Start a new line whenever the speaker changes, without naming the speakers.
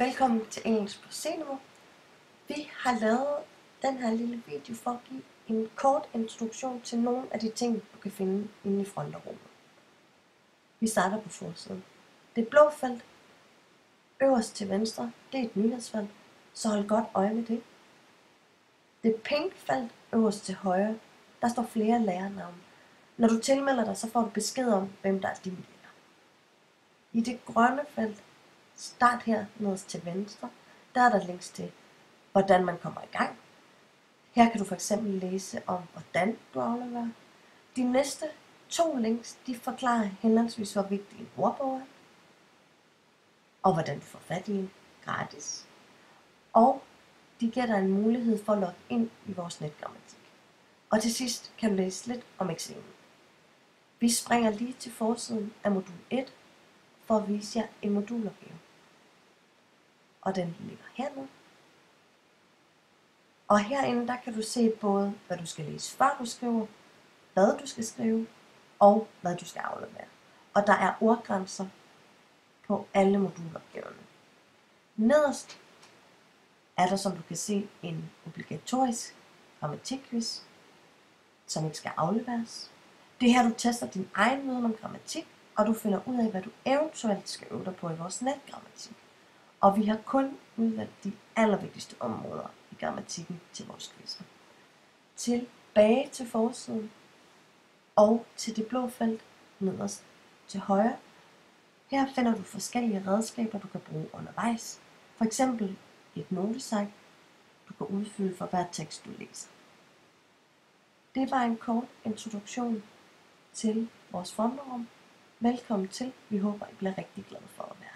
Velkommen til Engelsk på C-niveau. Vi har lavet den her lille video for at give en kort introduktion til nogle af de ting, du kan finde inde i frontrummet. Vi starter på forsiden. Det blå felt, øverst til venstre, det er et nyhedsfelt, så hold godt øje med det. Det pink felt, øverst til højre, der står flere lærernavne. Når du tilmelder dig, så får du besked om, hvem der er din lærer. I det grønne felt, start her nederst til venstre, der er der links til, hvordan man kommer i gang. Her kan du for eksempel læse om, hvordan du afleverer. De næste 2 links, de forklarer henholdsvis, hvor vigtig en ordbog er, og hvordan du får fat i en gratis. Og de giver dig en mulighed for at logge ind i vores netgrammatik. Og til sidst kan du læse lidt om eksamen. Vi springer lige til forsiden af modul 1, for at vise jer en modulopgave. Og den ligger hernede. Og herinde der kan du se både, hvad du skal læse før du skriver, hvad du skal skrive, og hvad du skal aflevere. Og der er ordgrænser på alle modulopgaverne. Nederst er der, som du kan se, en obligatorisk grammatikquiz, som ikke skal afleveres. Det er her, du tester din egen viden om grammatik, og du finder ud af, hvad du eventuelt skal øve dig på i vores netgrammatik. Og vi har kun udvalgt de allervigtigste områder i grammatikken til vores quizzer. Tilbage til forsiden og til det blå felt nederst til højre. Her finder du forskellige redskaber, du kan bruge undervejs. For eksempel et notesark, du kan udfylde for hver tekst, du læser. Det var en kort introduktion til vores frontrum. Velkommen til. Vi håber, I bliver rigtig glade for at være.